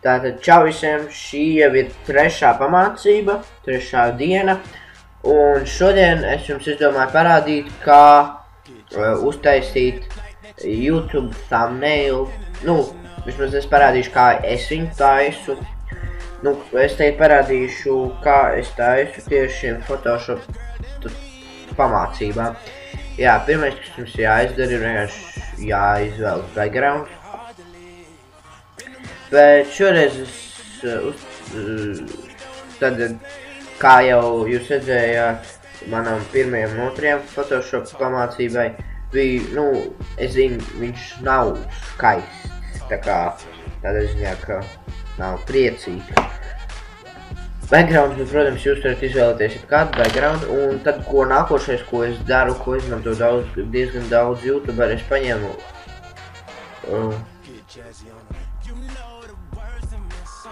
Tātad čau visiem, šī jau ir trešā pamācība, trešā diena, un šodien es jums izdomāju parādīt, kā uztaisīt YouTube thumbnail. Vismaz es parādīšu, kā es viņu taisu. Es teikt parādīšu, kā es taisu tieši šiem Photoshop pamācībām. Jā, pirmais, kas jums jāizdara, ir vienkārši jāizvēlas background. Bet šoreiz tad, kā jau jūs redzējāt, manam pirmajam un otrajam Photoshop pamācībai bija, es zinu, viņš nav skaists, tādā ziņā, ka nav priecīgs. Backgrounds, bet, protams, jūs varat izvēlēties kādu background, un tad, nākošais, ko es daru, ko izmanto diezgan daudz YouTuber, es paņēmu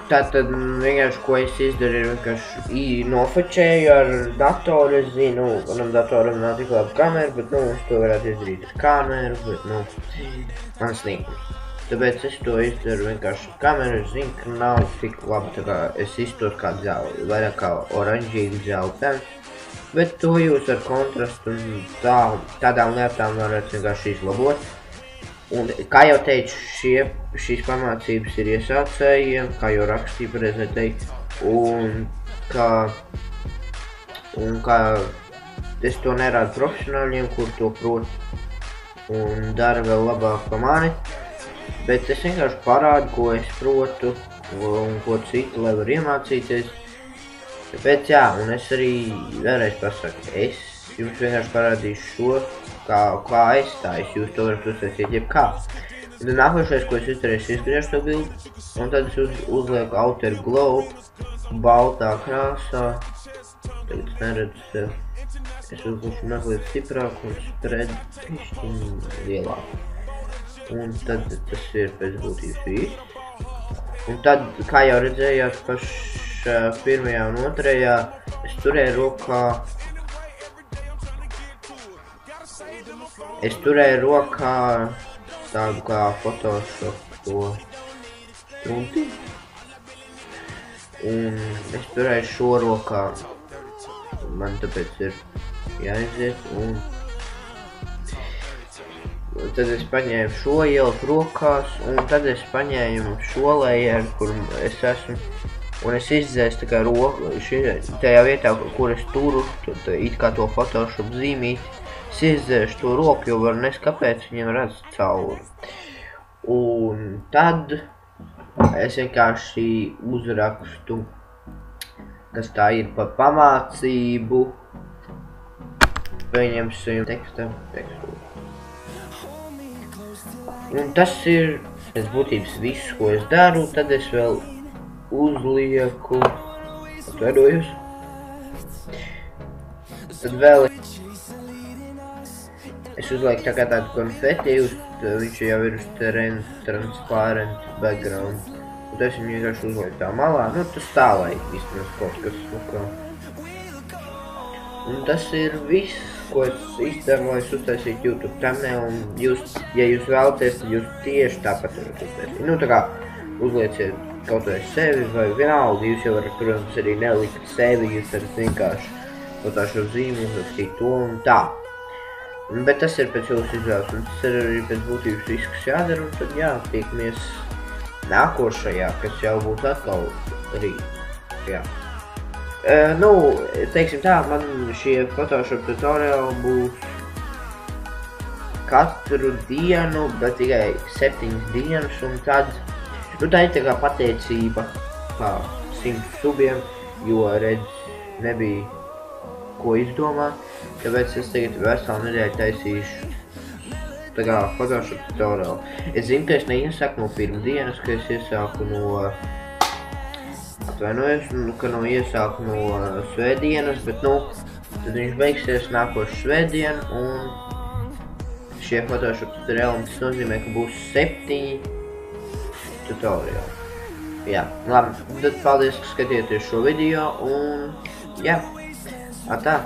Tātad vienkārši, ko es izdaru, ir vienkārši nofočēju ar datoru. Es zinu, manam datoram nav tik laba kamera, bet, es to varētu izdarīt ar kameru, bet, man sniegums. Tāpēc es to izdaru vienkārši ar kameru, es zinu, ka nav tik labi, tā kā es iztos kā dzelti, vairāk kā oranžīgi dzeltens, bet to jūs ar kontrastu un tādām lietām varat vienkārši izlabot. Un, kā jau teicu, šīs pamācības ir iesācējiem, kā jau rakstīju pareizai teikt, un kā es to nerādu profesionāļiem, kur to prot un dara vēl labāk pa mani, bet es vienkārši parādu, ko es protu un ko citu, lai var iemācīties. Tāpēc jā, un es arī vēlreiz pasaku, es jums vienkārši parādīšu šo, kā es taisu, jūs to varat uztaisīt jebkā. Un tad nākošais, ko es izdarīju, es izgriežu to bildi, un tad es uzlieku Outer Glow baltā krāsā. Tagad es neredzu sev. Es uzlieku mazliet stiprāk un spread pišķiņu lielāk. Un tad tas ir pēc būtības viss. Un tad, kā jau redzējāt, pašā pirmajā un otrajā, es turēju rokā tādu kā Photoshop to strunti. Un es turēju šo rokā. Man tāpēc ir jāiziet. Un tad es paņēmu šo ieliku rokās. Un tad es paņēmu šo layeru, kur es esmu. Un es izdzēsu tā kā roku tajā vietā, kur es turu, it kā to Photoshop zīmīti. Es izdzēšu to roku, jo var nes kāpēc viņam redz cauri. Un tad es vienkārši uzrakstu, kas tā ir par pamācību. Pieņemsim tekstu. Un tas ir pēc būtības viss, ko es daru. Tad es vēl uzlieku, atvainojos. Tad vēl es uzlieku tā kā tādu konfeti, viņš jau ir uz transparent background. Un tas viņu vienkārši uzlieku tā malā, tas tā lai izturās kaut kas. Un tas ir viss, ko es izdaru, lai es uztaisītu YouTube thumbnail, un ja jūs vēlaties, tad jūs tieši tāpat varat uztaisīt. Tā kā uzlieciet kaut vai sevi vai vienalga, jūs jau varat, protams, arī nelikt sevi, jūs varat vienkārši Photoshop zīmi uzrakstīt to un tā. Bet tas ir pēc jūsu izvēles, un tas ir arī pēc būtības viss, kas jādara, un tad jā, tiekamies nākošajā, kas jau būs atkal rīt. Jā. Teiksim tā, man šie Photoshop tutoriāli būs katru dienu, bet tikai 7 dienas, un tad, tā ir tā kā pateicība 100 subiem, jo, redz, nebija ko izdomāt, tāpēc es tagad veselu nedēļu taisīšu tā kā Photoshop tutoriālu. Es zinu, ka es neiesaku no pirmdienas, ka es iesāku no iesāku no svētdienas, bet tad viņš beigsies nākošu svētdienu, un šie Photoshop tutoriāli, tas nozīmē, ka būs 7 tutoriāli. Jā, labi, tad paldies, ka skatījāties šo video, un jā. Tā.